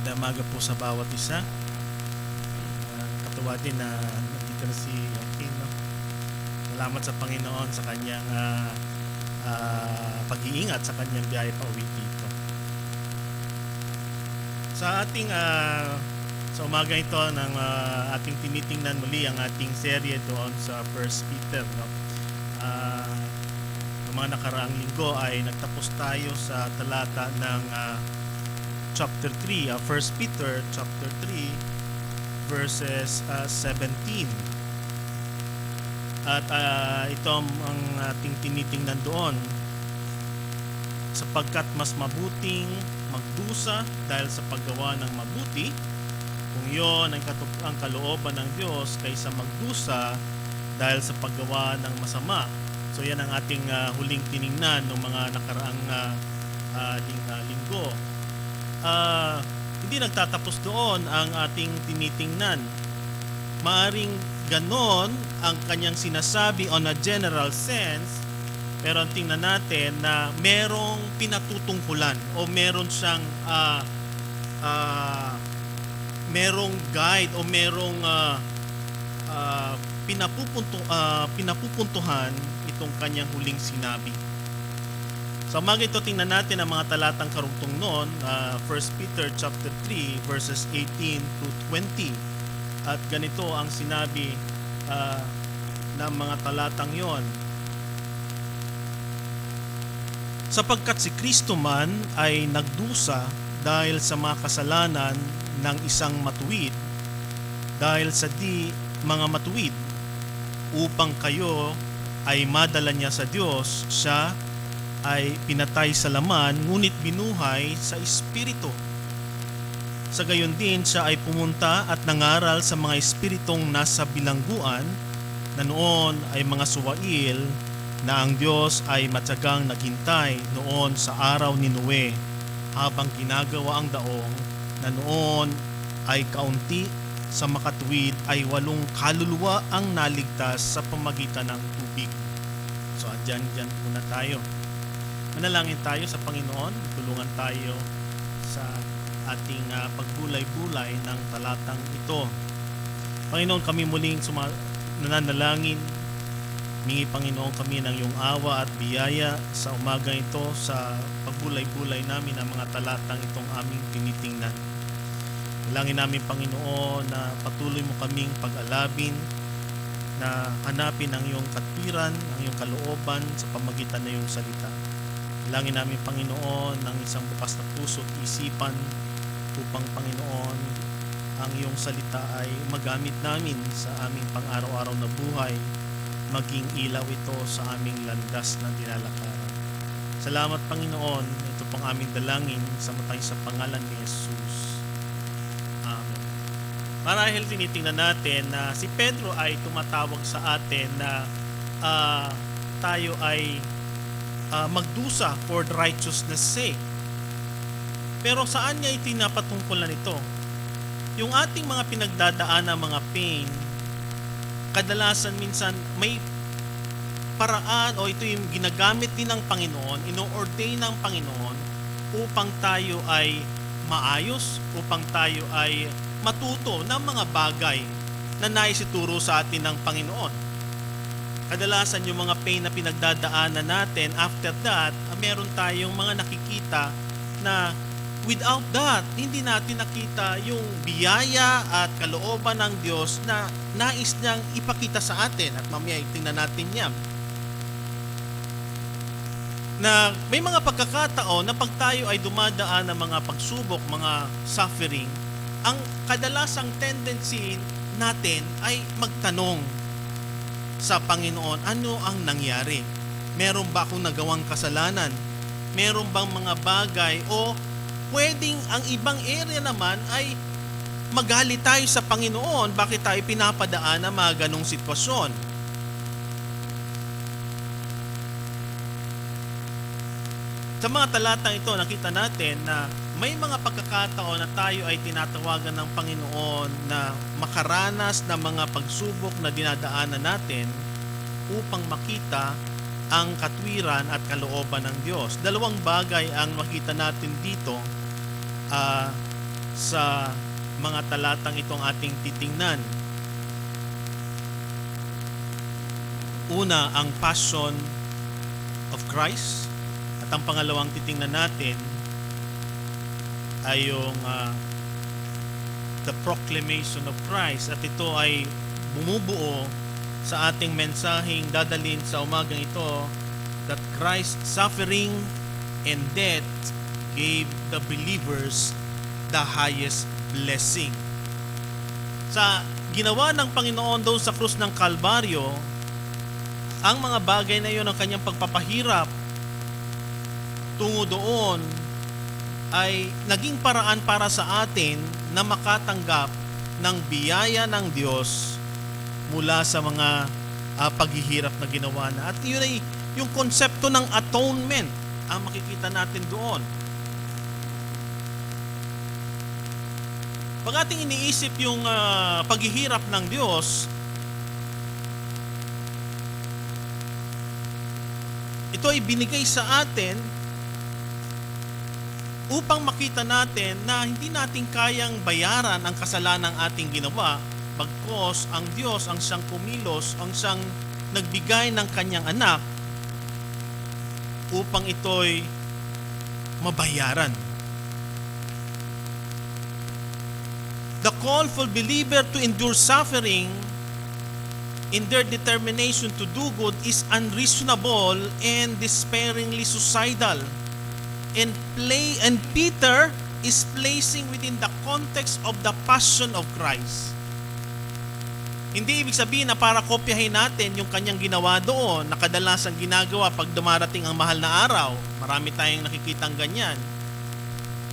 Magandang umaga po sa bawat isa. Katuwa din na nandito na si Joaquin, no? Salamat sa Panginoon sa kanyang pag-iingat sa kanyang biyahe pa uwi dito. Sa ating sa umaga ito ng ating tinitingnan muli ang ating serye doon sa First Peter, no? Ng mga nakaraang linggo ay nagtapos tayo sa talata ng chapter 3, 1 Peter chapter 3 verses 17. At ito ang ating tinitingnan doon, sapagkat mas mabuting magdusa dahil sa paggawa ng mabuti, kung iyon ang kalooban ng Diyos, kaysa magdusa dahil sa paggawa ng masama. So yan ang ating huling tiningnan ng mga nakaraang linggo. Hindi nagtatapos doon ang ating tinitingnan. Maaring ganon ang kanyang sinasabi on a general sense, pero ang tingnan natin na merong pinatutungkulan o meron siyang merong guide o merong pinapupuntuhan itong kanyang huling sinabi. Sa umaga ito, tingnan natin ang mga talatang karugtong noon, 1 Peter chapter 3 verses 18 to 20. At ganito ang sinabi ng mga talatang yon. Sapagkat si Kristo man ay nagdusa dahil sa mga kasalanan ng isang matuwid, dahil sa di mga matuwid, upang kayo ay madala niya sa Diyos. Siya ay pinatay sa laman, ngunit binuhay sa espiritu. Sa gayon din, siya ay pumunta at nangaral sa mga espiritong nasa bilangguan, na noon ay mga suwail, na ang Diyos ay matyagang naghintay noon sa araw ni Noe, habang ginagawa ang daong, na noon ay kaunti sa makatuwid ay 8 kaluluwa ang naligtas sa pamagitan ng tubig. So andyan muna tayo. Manalangin tayo sa Panginoon, tulungan tayo sa ating pagbulay-bulay ng talatang ito. Panginoon, kami muling nananalangin. Mingi, Panginoon, kami ng iyong awa at biyaya sa umaga ito sa pagbulay-bulay namin ng mga talatang itong aming tinitingnan. Dalangin namin, Panginoon, na patuloy mo kaming pag-alabin, na hanapin ang iyong katwiran, ang iyong kalooban sa pamagitan ng iyong salita. Dalangin namin, Panginoon, ng isang bukas na puso at isipan upang, Panginoon, ang iyong salita ay magamit namin sa aming pang-araw-araw na buhay, maging ilaw ito sa aming landas na nilalakaran. Salamat, Panginoon. Ito pang aming dalangin sa pangalan ni Jesus. Amen. Marahil tinitingnan natin na si Pedro ay tumatawag sa atin na tayo ay magdusa for the righteousness sake. Pero saan niya itinapatungkulan ito? Yung ating mga pinagdadaan ng mga pain, kadalasan minsan may paraan o ito yung ginagamit din ng Panginoon, ino-ordain ng Panginoon upang tayo ay maayos, upang tayo ay matuto ng mga bagay na naisituro sa atin ng Panginoon. Kadalasan yung mga pain na pinagdadaanan natin, after that, meron tayong mga nakikita na without that, hindi natin nakita yung biyaya at kalooban ng Diyos na nais niyang ipakita sa atin. At mamaya tingnan natin yan. Na may mga pagkakataon na pag tayo ay dumadaan ng mga pagsubok, mga suffering, ang kadalasang tendency natin ay magtanong sa Panginoon, ano ang nangyari? Meron ba akong nagawang kasalanan? Meron bang mga bagay o pwedeng ang ibang area naman ay magalit tayo sa Panginoon, bakit tayo pinapadaan ng mga ganong sitwasyon? Sa mga talatang ito, nakita natin na may mga pagkakataon na tayo ay tinatawagan ng Panginoon na makaranas ng mga pagsubok na dinadaanan natin upang makita ang katwiran at kalooban ng Diyos. Dalawang bagay ang makita natin dito sa mga talatang itong ating titingnan. Una, ang Passion of Christ. At ang pangalawang titingnan natin ay yung the proclamation of Christ. At ito ay bumubuo sa ating mensaheng dadalhin sa umagang ito, that Christ's suffering and death gave the believers the highest blessing. Sa ginawa ng Panginoon doon sa krus ng Kalbaryo, ang mga bagay na iyon ng kanyang pagpapahirap tungo doon ay naging paraan para sa atin na makatanggap ng biyaya ng Diyos mula sa mga paghihirap na ginawa na. At yun ay yung konsepto ng atonement ang makikita natin doon. Pag ating iniisip yung paghihirap ng Diyos, ito ay binigay sa atin upang makita natin na hindi natin kayang bayaran ang kasalanang ating ginawa, bagkos ang Diyos ang siyang kumilos, ang siyang nagbigay ng kanyang anak upang ito'y mabayaran. The call for believer to endure suffering in their determination to do good is unreasonable and despairingly suicidal. And Peter is placing within the context of the passion of Christ. Hindi ibig sabihin na para kopyahin natin yung kanyang ginawa doon na kadalasang ginagawa pag dumarating ang mahal na araw. Marami tayong nakikitang ganyan.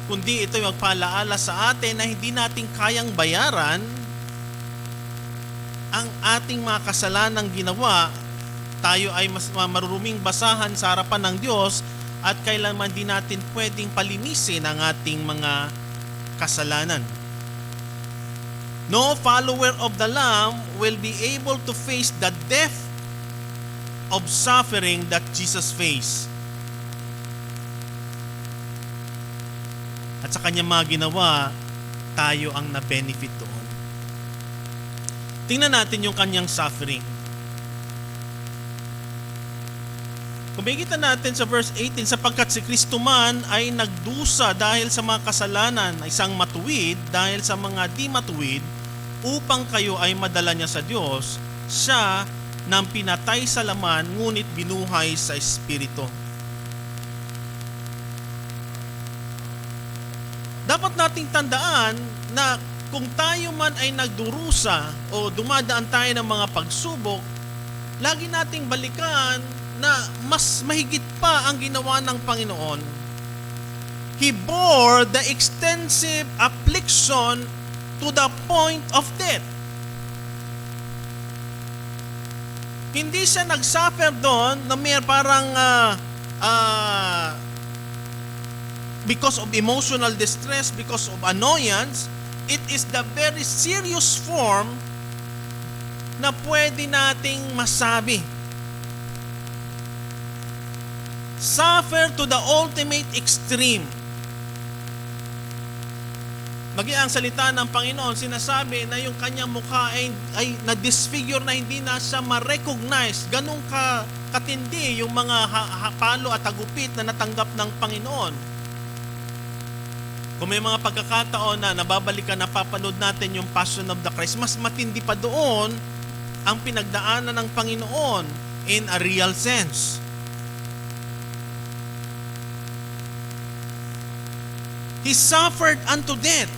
Kundi ito yung magpalaala sa atin na hindi natin kayang bayaran ang ating mga kasalanang ginawa. Tayo ay mas maruruming basahan sa harapan ng Diyos at kailanman din natin pwedeng palinisin ang ating mga kasalanan. No follower of the Lamb will be able to face the depth of suffering that Jesus faced. At sa kanyang mga ginawa, tayo ang na-benefit doon. Tingnan natin yung kanyang suffering. Kung makikita natin sa verse 18, sapagkat si Kristo man ay nagdusa dahil sa mga kasalanan, isang matuwid dahil sa mga di matuwid, upang kayo ay madala niya sa Diyos, siya nang pinatay sa laman, ngunit binuhay sa Espiritu. Dapat nating tandaan na kung tayo man ay nagdurusa o dumadaan tayo ng mga pagsubok, lagi nating balikan na mas mahigit pa ang ginawa ng Panginoon. He bore the extensive affliction to the point of death. Hindi siya nagsuffer doon na may parang because of emotional distress, because of annoyance. It is the very serious form na pwede nating masabi. Suffer to the ultimate extreme. Maging ang salita ng Panginoon, sinasabi na yung kanyang mukha ay na-disfigure na hindi na siya ma-recognize. Ganun katindi yung mga palo at hagupit na natanggap ng Panginoon. Kung may mga pagkakataon na nababalikan, napapanood natin yung Passion of the Christ, mas matindi pa doon ang pinagdaanan ng Panginoon in a real sense. He suffered unto death.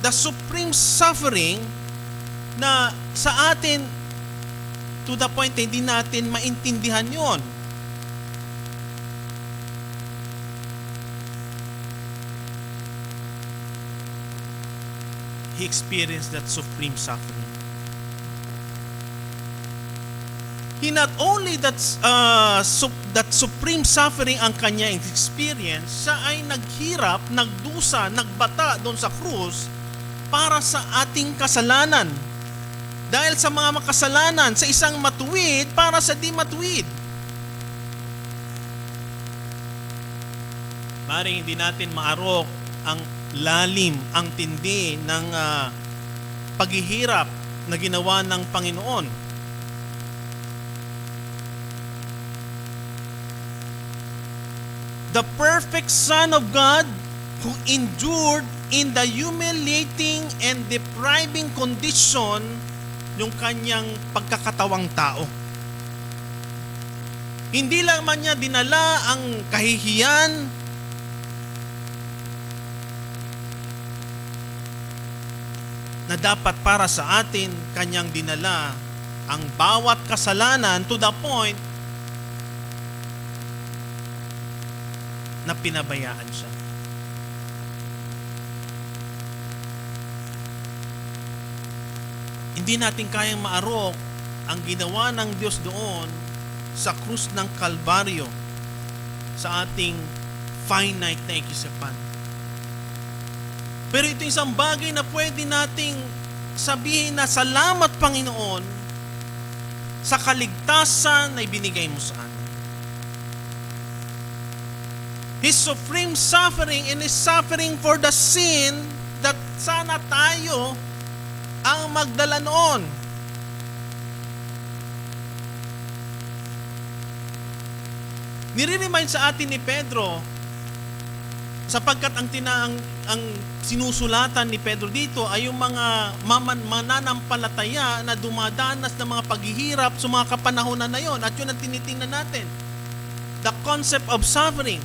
The supreme suffering na sa atin to the point na hindi natin maintindihan yon. He experienced that supreme suffering. He not only that supreme suffering ang kanya experience, siya ay naghirap, nagdusa, nagbata doon sa krus para sa ating kasalanan. Dahil sa mga makasalanan, sa isang matuwid para sa di matuwid. Maring hindi natin maarok ang lalim, ang tindi ng paghihirap na ginawa ng Panginoon. The perfect Son of God who endured in the humiliating and depriving condition yung kanyang pagkakatawang tao. Hindi lang man niya dinala ang kahihiyan, na dapat para sa atin, kanyang dinala ang bawat kasalanan to the point na pinabayaan siya. Hindi natin kayang maarok ang ginawa ng Diyos doon sa krus ng Kalbaryo sa ating finite na ikisipan. Pero ito isang bagay na pwede nating sabihin na salamat Panginoon sa kaligtasan na ibinigay mo sa amin. His supreme suffering and His suffering for the sin that sana tayo ang magdala noon. Nire-remind sa atin ni Pedro, sapagkat ang sinusulatan ni Pedro dito ay yung mga mananampalataya na dumadanas ng mga paghihirap sa mga kapanahonan na yon. At yun ang tinitingnan natin. The concept of suffering.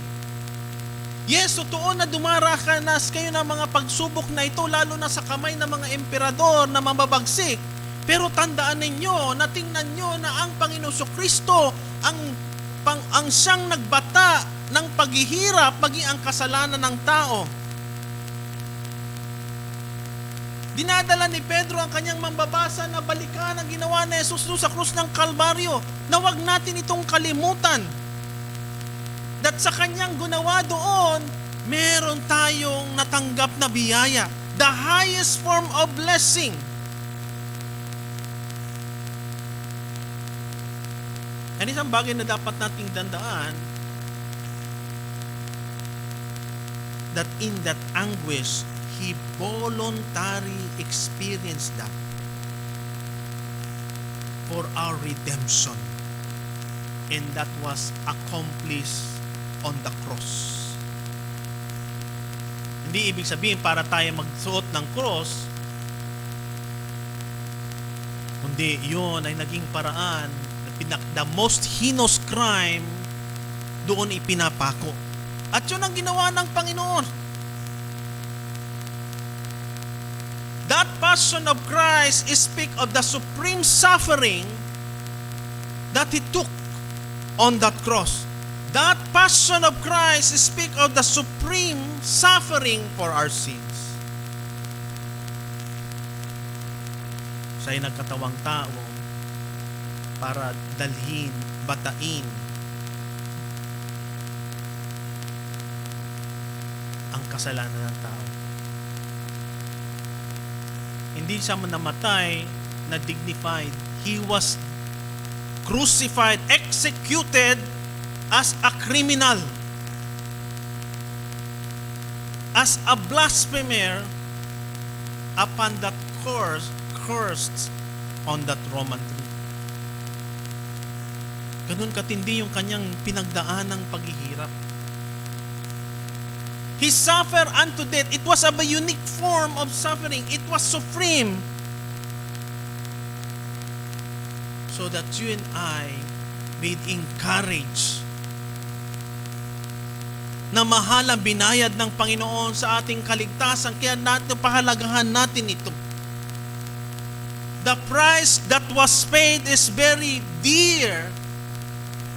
Yes, totoo na dumaranas kayo ng mga pagsubok na ito, lalo na sa kamay ng mga emperador na mababagsik. Pero tandaan ninyo, natingnan nyo na ang Panginoon Kristo ang siyang nagbata ng paghihirap maging ang kasalanan ng tao. Dinadala ni Pedro ang kanyang mambabasa na balikan ang ginawa ni Jesus sa krus ng Kalbaryo, na wag natin itong kalimutan. That sa kanyang ginawa doon, meron tayong natanggap na biyaya. The highest form of blessing. And isang bagay na dapat nating dandaan, that in that anguish, He voluntarily experienced that for our redemption. And that was accomplished on the cross. Hindi ibig sabihin para tayo magsuot ng cross, kundi yun ay naging paraan, the most heinous crime, doon ipinapako. At yun ang ginawa ng Panginoon. That passion of Christ speak of the supreme suffering that He took on that cross. That passion of Christ speak of the supreme suffering for our sins. Siya'y nagkatawang tao para dalhin, batain ang kasalanan ng tao. Hindi siya namatay na dignified. He was crucified, executed as a criminal, as a blasphemer upon that cursed on that Roman tree. Ganun katindi yung kanyang pinagdaan ng paghihirap. He suffered unto death. It was a unique form of suffering. It was supreme. So that you and I may encourage na mahal ang binayad ng Panginoon sa ating kaligtasan. Kaya natin pahalagahan natin ito. The price that was paid is very dear,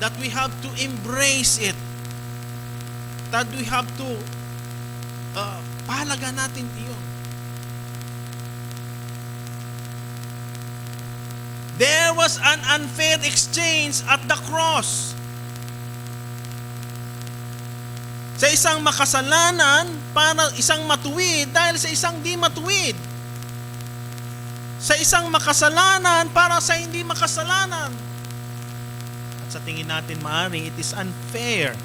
that we have to embrace it. That we have to pahalaga natin iyon. There was an unfair exchange at the cross. Sa isang makasalanan para isang matuwid dahil sa isang di matuwid. Sa isang makasalanan para sa hindi makasalanan. At sa tingin natin maaari, it is unfair.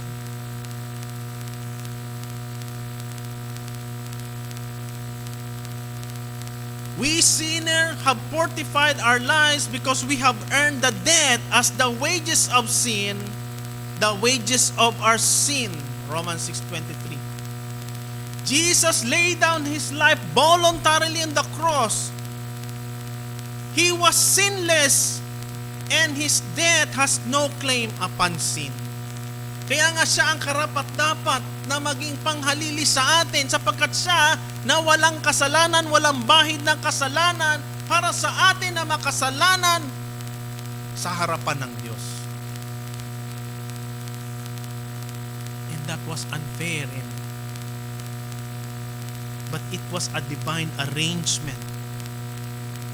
We sinner have fortified our lives because we have earned the debt as the wages of sin, the wages of our sin. Romans 6:23. Jesus laid down His life voluntarily on the cross. He was sinless and His death has no claim upon sin. Kaya nga siya ang karapat-dapat na maging panghalili sa atin sapagkat siya na walang kasalanan, walang bahid ng kasalanan para sa atin na makasalanan sa harapan ng Diyos. And that was unfair. But it was a divine arrangement.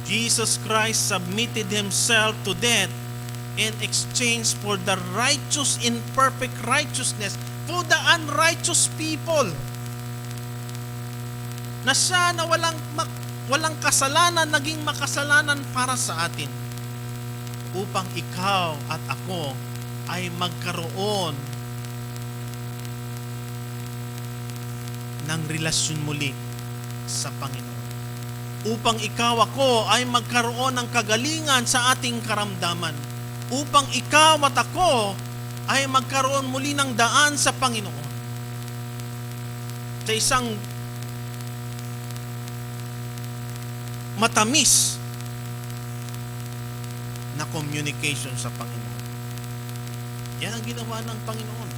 Jesus Christ submitted Himself to death in exchange for the righteous in perfect righteousness for the unrighteous people. Na siya na walang kasalanan naging makasalanan para sa atin upang ikaw at ako ay magkaroon ng relasyon muli sa Panginoon. Upang ikaw ako ay magkaroon ng kagalingan sa ating karamdaman. Upang ikaw at ako ay magkaroon muli ng daan sa Panginoon. Sa isang matamis na communication sa Panginoon. Yan ang ginawa ng Panginoon.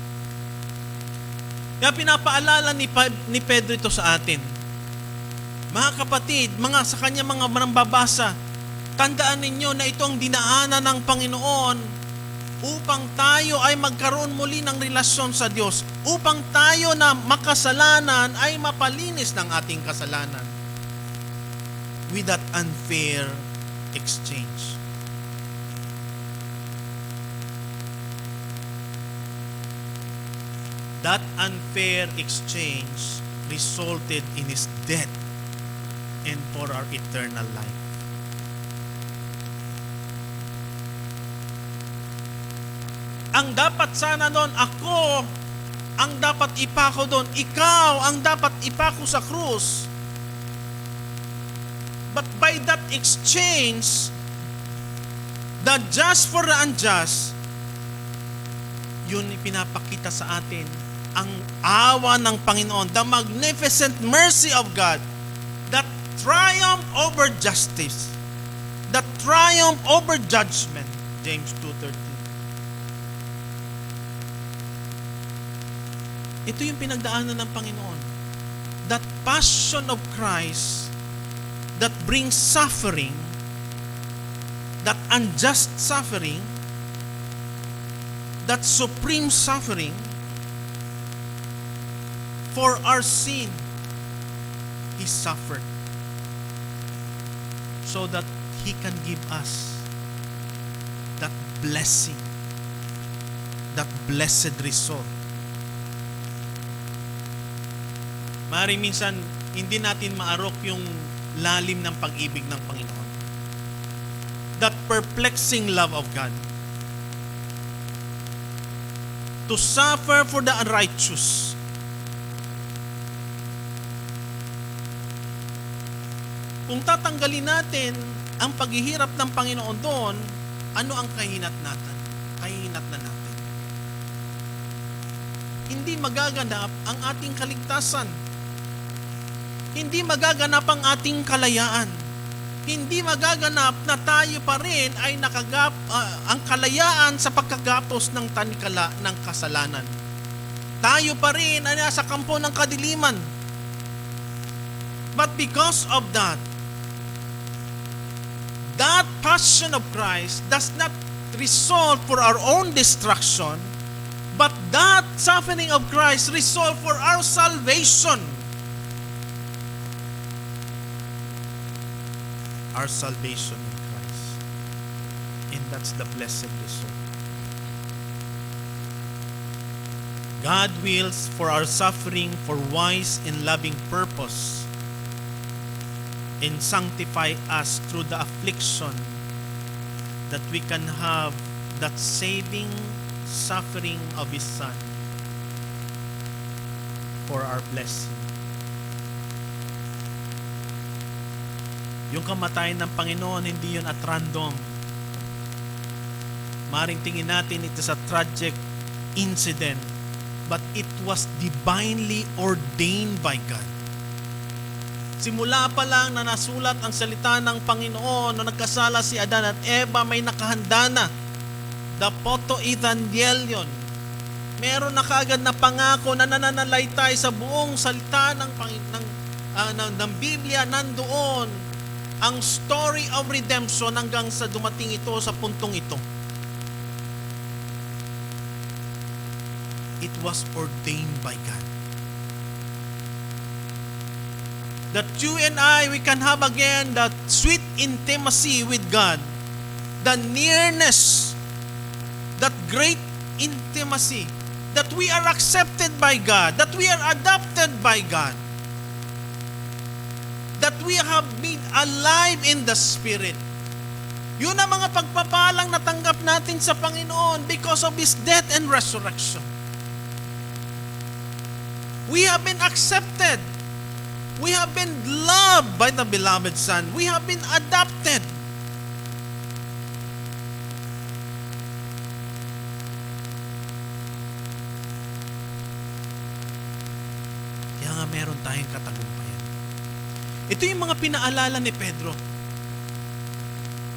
Kaya pinapaalala ni Pedro ito sa atin. Mga kapatid, sa kanya mga manambabasa, tandaan ninyo na ito ang dinaanan ng Panginoon upang tayo ay magkaroon muli ng relasyon sa Diyos. Upang tayo na makasalanan ay mapalinis ng ating kasalanan. With that unfair exchange. That unfair exchange resulted in His death and for our eternal life. Ang dapat sana doon, ako ang dapat ipako doon, ikaw ang dapat ipako sa krus. But by that exchange, the just for the unjust, yun pinapakita sa atin ang awa ng Panginoon, the magnificent mercy of God that triumph over justice, that triumph over judgment. James 2:13. Ito yung pinagdaanan ng Panginoon. That passion of Christ that brings suffering, that unjust suffering, that supreme suffering for our sin, He suffered so that He can give us that blessing, that blessed result. Maaaring minsan hindi natin maarok yung lalim ng pag-ibig ng Panginoon. That perplexing love of God. To suffer for the unrighteous. Kung tatanggalin natin ang paghihirap ng Panginoon doon, ano ang kahinat natin? Kahinat na natin. Hindi magaganap ang ating kaligtasan. Hindi magaganap ang ating kalayaan. Hindi magaganap na tayo pa rin ay ang kalayaan sa pagkagapos ng tanikala ng kasalanan. Tayo pa rin ay nasa kampo ng kadiliman. But because of that passion of Christ does not result for our own destruction, but that suffering of Christ result for our salvation. Our salvation in Christ. And that's the blessed result. God wills for our suffering for wise and loving purpose and sanctify us through the affliction that we can have that saving suffering of His Son for our blessing. Yung kamatayan ng Panginoon, hindi yun at random. Maring tingin natin it is a tragic incident, but it was divinely ordained by God. Simula pa lang na nasulat ang salita ng Panginoon na nagkasala si Adan at Eva, may nakahanda na. The Proto-Evangelion. Meron na kaagad na pangako na nananalaytay sa buong salita ng Biblia. Nandoon ang story of redemption hanggang sa dumating ito sa puntong ito. It was ordained by God. That you and I, we can have again that sweet intimacy with God. The nearness, that great intimacy, that we are accepted by God, that we are adopted by God, that we have been alive in the Spirit. Yun ang mga pagpapalang natanggap natin sa Panginoon because of His death and resurrection. We have been accepted. We have been loved by the beloved Son. We have been adopted. Kaya nga meron tayong katagumpayan. Ito yung mga pinaalala ni Pedro.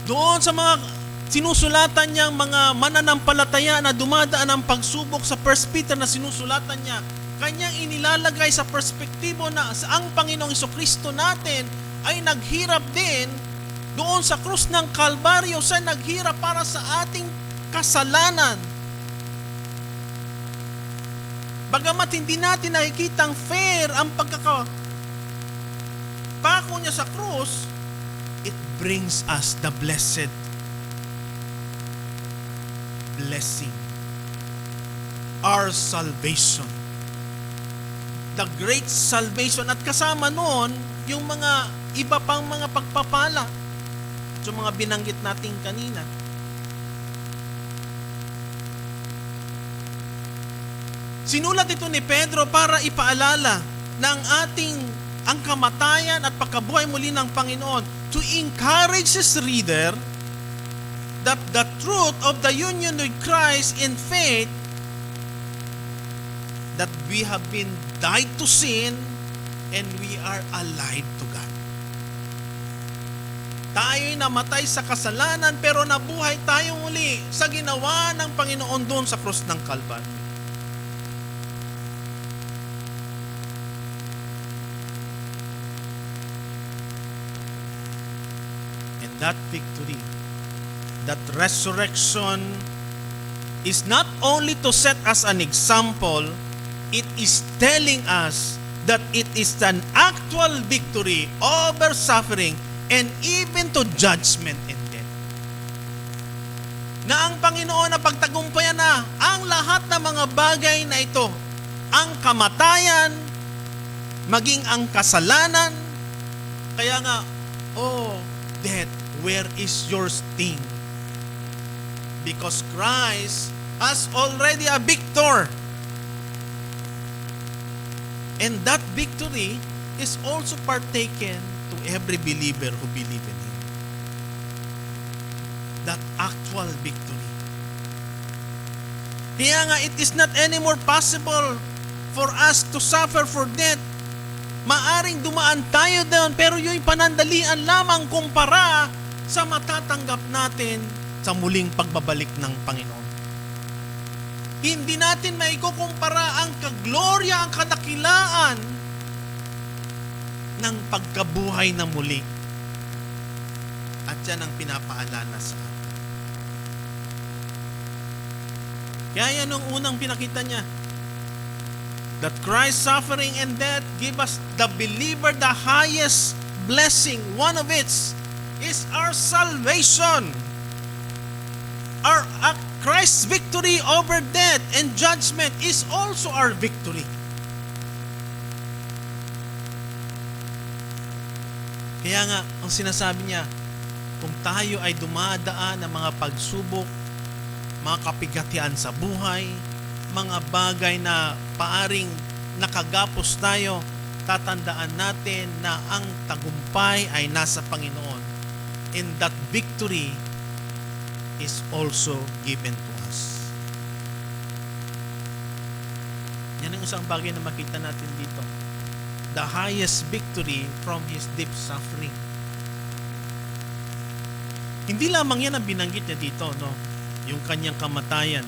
Doon sa mga sinusulatan niyang mga mananampalataya na dumadaan ng pagsubok sa 1 Peter na sinusulatan niya, kanyang inilalagay sa perspektibo na ang Panginoong Jesucristo natin ay naghirap din doon sa krus ng Kalbaryo. Siya naghirap para sa ating kasalanan. Bagamat hindi natin nakikitang fair ang pako niya sa krus, it brings us the blessed blessing, our salvation. The great salvation, at kasama noon yung mga iba pang mga pagpapala at yung mga binanggit natin kanina. Sinulat ito ni Pedro para ipaalala ng ang kamatayan at pagkabuhay muli ng Panginoon, to encourage his reader that the truth of the union with Christ in faith, that we have been died to sin and we are alive to God. Tayo'y namatay sa kasalanan pero nabuhay tayo muli sa ginawa ng Panginoon doon sa krus ng Kalbaryo. And that victory, that resurrection is not only to set us an example, it is telling us that it is an actual victory over suffering and even to judgment and death. Na ang Panginoon na pagtagumpayan na ang lahat ng mga bagay na ito, ang kamatayan, maging ang kasalanan. Kaya nga, oh, death, where is your sting? Because Christ has already a victor. And that victory is also partaken to every believer who believe in Him. That actual victory. Kaya nga, it is not anymore possible for us to suffer for death. Maaring dumaan tayo doon, pero yung panandalian lamang kumpara sa matatanggap natin sa muling pagbabalik ng Panginoon. Hindi natin maikukumpara ang kaglorya, ang kadakilaan ng pagkabuhay na muli. At yan ang pinapaalala sa atin. Kaya yan ang unang pinakita niya. That Christ's suffering and death give us the believer the highest blessing. One of it is our salvation. Christ's victory over death and judgment is also our victory. Kaya nga, ang sinasabi niya, kung tayo ay dumadaan ng mga pagsubok, mga kapigatian sa buhay, mga bagay na paaring nakagapos tayo, tatandaan natin na ang tagumpay ay nasa Panginoon, and that victory is also given to us. Yan ang isang bagay na makita natin dito. The highest victory from His deep suffering. Hindi lamang yan ang binanggit niya dito, no? Yung kanyang kamatayan.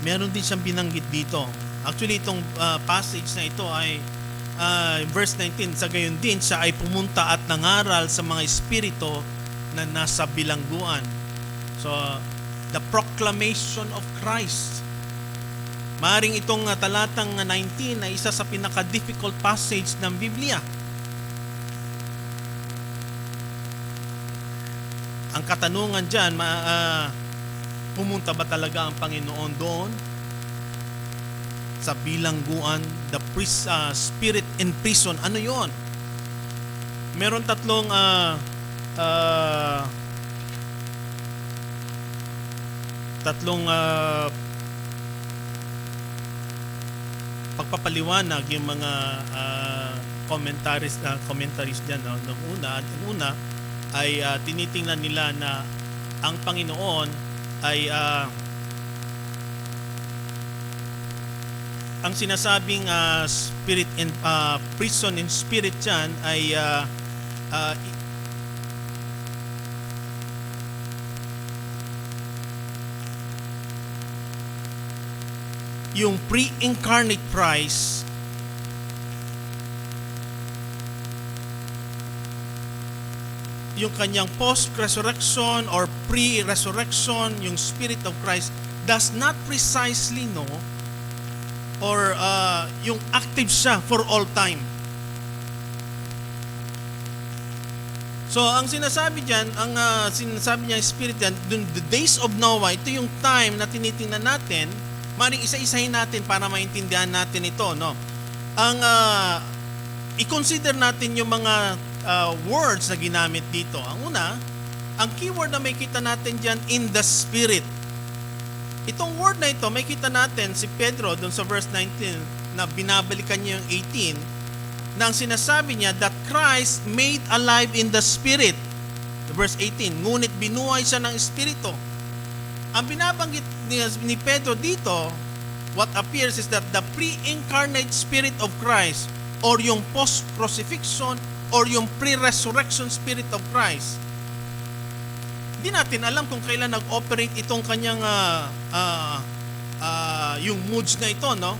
Meron din siyang binanggit dito. Actually, itong passage na ito ay verse 19, sa gayon din, siya ay pumunta at nangaral sa mga espiritu na nasa bilangguan. So, the proclamation of Christ. Maaring itong talatang 19 ay isa sa pinaka-difficult passage ng Biblia. Ang katanungan dyan, pumunta ba talaga ang Panginoon doon? Sa bilangguan, the spirit in prison, ano yon? Meron tatlong pagpapaliwanag yung mga commentaries diyan, no? Ang una ay tinitingnan nila na ang Panginoon ay ang sinasabing spirit in prison in spirit diyan ay yung pre-incarnate Christ yung kanyang post-resurrection or pre-resurrection, yung Spirit of Christ does not precisely know or yung active siya for all time. So, ang sinasabi diyan, sinasabi niya Spirit diyan, the days of Noah, ito yung time na tinitingnan natin. Maring isa-isahin natin para maintindihan natin ito, no? Ang i-consider natin yung mga words na ginamit dito. Ang una, ang keyword na may kita natin diyan, in the Spirit. Itong word na ito, may kita natin si Pedro doon sa verse 19 na binabalikan niya yung 18 na ang sinasabi niya that Christ made alive in the Spirit. Verse 18, ngunit binuhay siya ng Espiritu. Ang binabanggit ni Pedro dito, what appears is that the pre-incarnate Spirit of Christ or yung post-crucifixion or yung pre-resurrection Spirit of Christ, hindi natin alam kung kailan nag-operate itong kanyang yung moods na ito, no?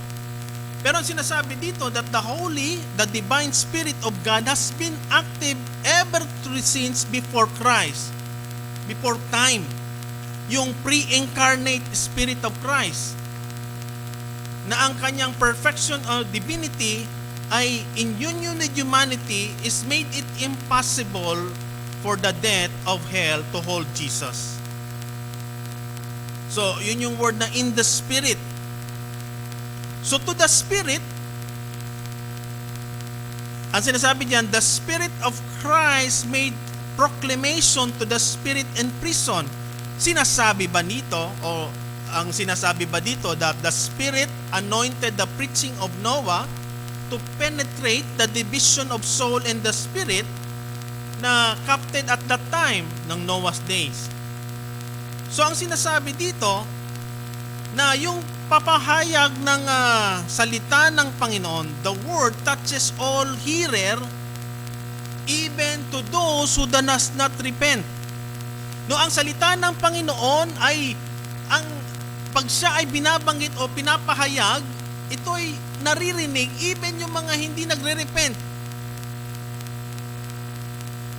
Pero ang sinasabi dito that the divine Spirit of God has been active ever since before Christ, before time. Yung pre-incarnate Spirit of Christ na ang kanyang perfection or divinity ay in union with humanity is made it impossible for the death of hell to hold Jesus. So, yun yung word na in the Spirit. So, to the Spirit, ang sinasabi diyan, the Spirit of Christ made proclamation to the spirit in prison. Sinasabi ba nito o ang sinasabi ba dito that the Spirit anointed the preaching of Noah to penetrate the division of soul and the spirit na captain at that time ng Noah's days? So ang sinasabi dito na yung papahayag ng salita ng Panginoon, the word touches all hearer, even to those who does not repent. No, ang salita ng Panginoon ay pag siya ay binabanggit o pinapahayag, ito ay naririnig even yung mga hindi nagre-repent.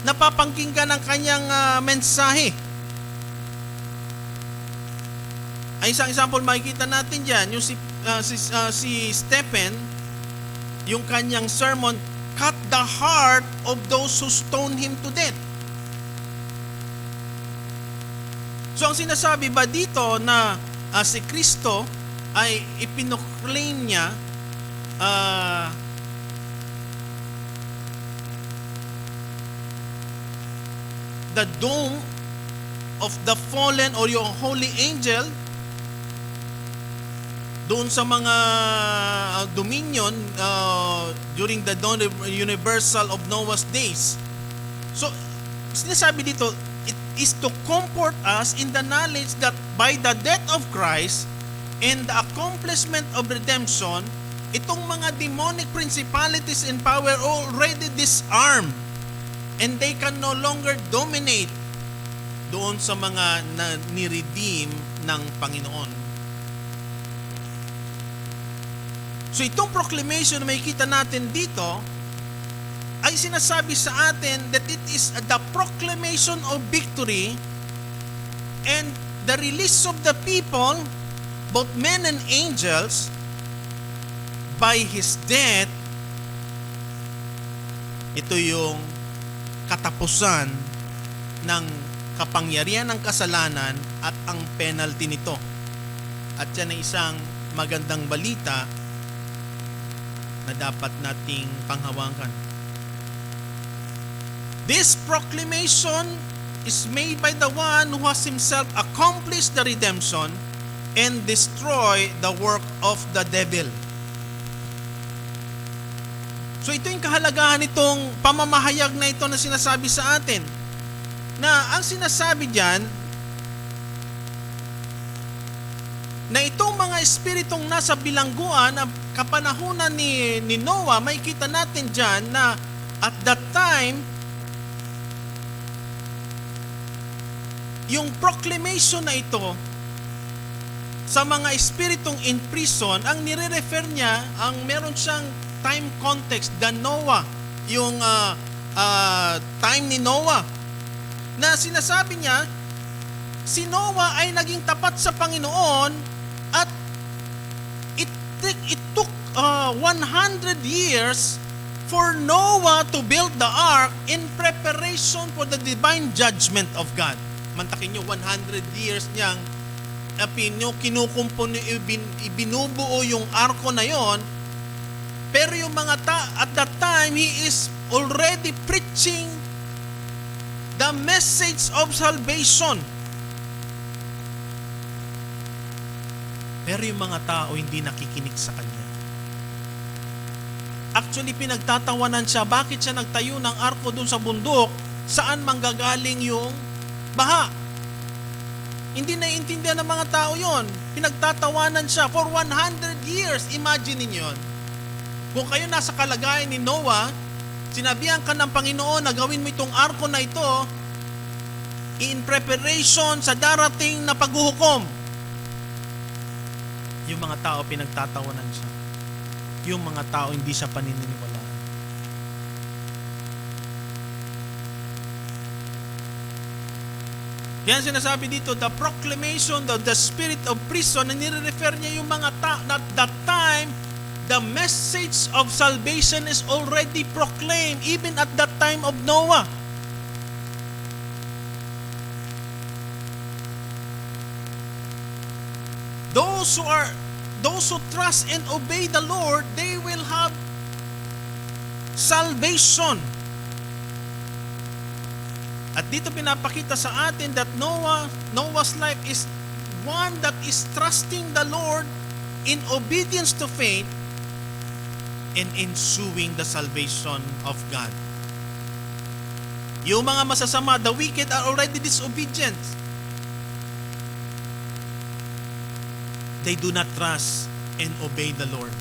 Napapangkinggan ang kanyang mensahe. Ay isang example makikita natin diyan, yung si Stephen, yung kanyang sermon, cut the heart of those who stone him to death. So ang sinasabi ba dito na si Kristo ay ipinoclaim niya the doom of the fallen or yung holy angel, doon sa mga dominion during the universal of Noah's days. So, sinasabi dito, it is to comfort us in the knowledge that by the death of Christ and the accomplishment of redemption, itong mga demonic principalities and power already disarmed and they can no longer dominate doon sa mga na ni-redeem ng Panginoon. So itong proclamation na makikita natin dito ay sinasabi sa atin that it is the proclamation of victory and the release of the people, both men and angels, by His death. Ito yung katapusan ng kapangyarihan ng kasalanan at ang penalty nito. At yan ay isang magandang balita na dapat nating panghawakan. This proclamation is made by the one who has himself accomplished the redemption and destroy the work of the devil. So ito yung kahalagahan nitong pamamahayag na ito na sinasabi sa atin. Na ang sinasabi diyan na itong mga espiritong nasa bilangguan na kapanahunan ni Noah, may kita natin diyan na at that time yung proclamation na ito sa mga espiritong in prison, ang nire-refer niya, ang meron siyang time context, the Noah, yung time ni Noah, na sinasabi niya, si Noah ay naging tapat sa Panginoon at it took 100 years for Noah to build the ark in preparation for the divine judgment of God. Mantakin nyo, 100 years niyang ibinubuo yung arko na yon. Pero yung mga at that time, he is already preaching the message of salvation. Pero yung mga tao hindi nakikinig sa kanya. Actually, pinagtatawanan siya. Bakit siya nagtayo ng arko dun sa bundok? Saan manggagaling yung baha? Hindi naiintindihan ng mga tao yon. Pinagtatawanan siya for 100 years. Imagine niyo yun. Kung kayo nasa kalagayan ni Noah, sinabihan ka ng Panginoon na gawin mo itong arko na ito in preparation sa darating na paghuhukom. Yung mga tao pinagtatawanan siya. Yung mga tao hindi siya paniniwalaan. Kaya sinasabi dito, the proclamation of the spirit of prison, na nire-refer niya yung mga tao, at that time, the message of salvation is already proclaimed even at that time of Noah. Those who trust and obey the Lord, they will have salvation. At dito pinapakita sa atin that Noah's life is one that is trusting the Lord in obedience to faith and ensuing the salvation of God. Yung mga masasama, the wicked are already disobedient. They do not trust and obey the Lord.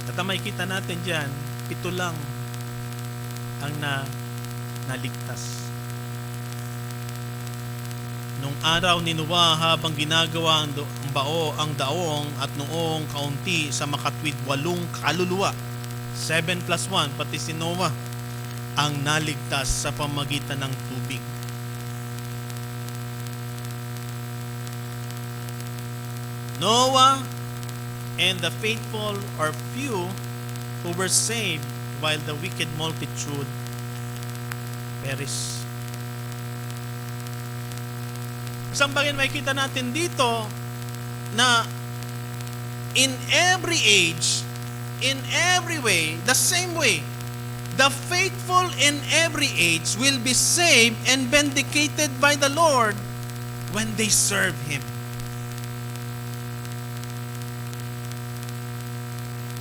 At ang makikita natin dyan, 7 lang ang naligtas. Nung araw ni Noah, habang ginagawa ang daong at noong kaunti sa makatwid 8 kaluluwa, 7 plus 1, pati si Noah, ang naligtas sa pamagitan ng tubig. Noah and the faithful or few who were saved while the wicked multitude perish. Isang bagay na makikita natin dito na in every age, in every way, the same way, the faithful in every age will be saved and vindicated by the Lord when they serve Him.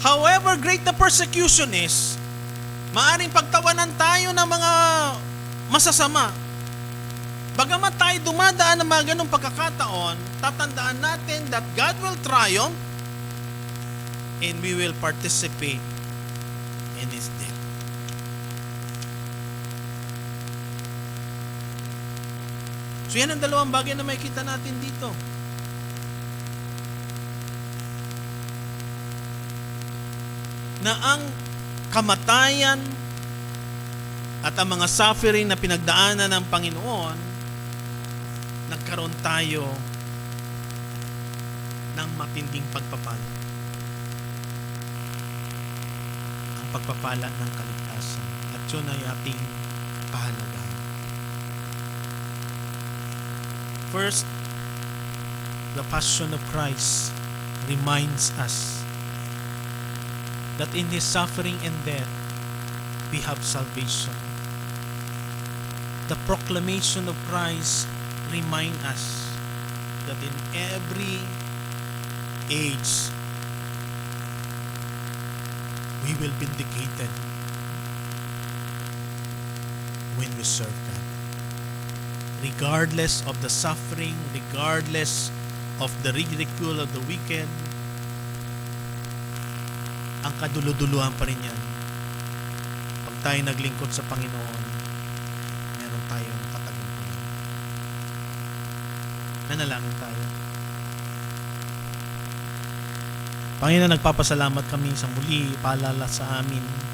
However great the persecution is, maaring pagtawanan tayo ng mga masasama. Bagamat tayo dumadaan ng mga ganong pagkakataon, tatandaan natin that God will triumph and we will participate in His death. So yan ang dalawang bagay na makikita natin dito. Na ang kamatayan at ang mga suffering na pinagdaanan ng Panginoon, nagkaroon tayo ng matinding pagpapala. Ang pagpapala ng kaligtasan. At yun ay ating pahalagahan. First, the Passion of Christ reminds us that in His suffering and death, we have salvation. The proclamation of Christ remind us that in every age, we will be vindicated when we serve God. Regardless of the suffering, regardless of the ridicule of the wicked, ang kaduluduluhan pa rin yan. Pag tayo naglingkod sa Panginoon, meron tayong katagumpayan. Nanalangin tayo. Panginoon, nagpapasalamat kami sa muli, paalala sa amin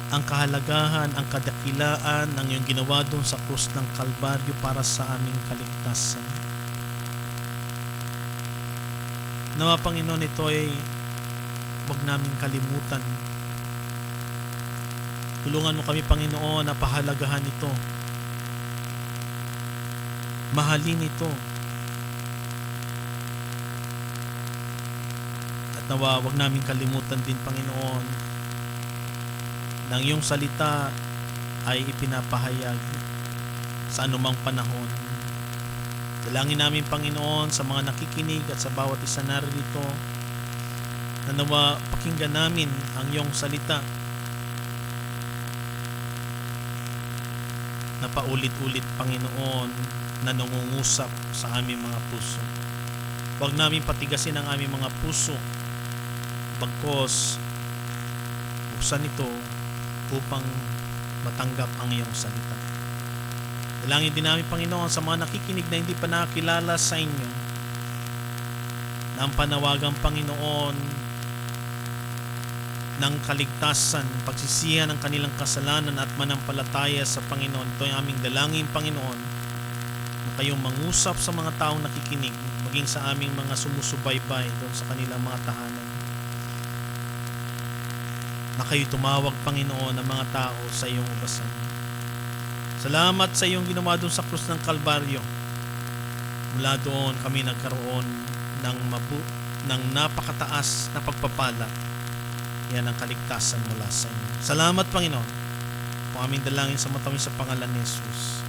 ang kahalagahan, ang kadakilaan ng iyong ginawa doon sa krus ng Kalbaryo para sa aming kaligtasan. Nawa, Panginoon, ito ay huwag namin kalimutan. Tulungan mo kami, Panginoon, na pahalagahan ito. Mahalin ito. At nawa, huwag namin kalimutan din, Panginoon, nang iyong salita ay ipinapahayag sa anumang panahon. Dalangin namin, Panginoon, sa mga nakikinig at sa bawat isa narito, na nawa pakinggan namin ang iyong salita na paulit-ulit, Panginoon, na nangungusap sa aming mga puso. Huwag namin patigasin ang aming mga puso, bagkos buksan ito upang matanggap ang iyong salita. Dalangin din namin, Panginoon, sa mga nakikinig na hindi pa nakakilala sa inyo, na ang panawagang, Panginoon, ng kaligtasan, pagsisihan ng kanilang kasalanan at manampalataya sa Panginoon. Ito ay aming dalangin, Panginoon, na kayong mangusap sa mga taong nakikinig, maging sa aming mga sumusubaybay doon sa kanilang mga tahanan. Na kayo tumawag, Panginoon, ng mga tao sa iyong ubasan. Salamat sa iyong ginawa doon sa krus ng Kalbaryo. Mula doon kami nagkaroon ng napakataas na pagpapala. Yan ang kaligtasan mula sa inyo. Salamat, Panginoon. Kung aming dalangin sa matamis sa pangalan ni Jesus.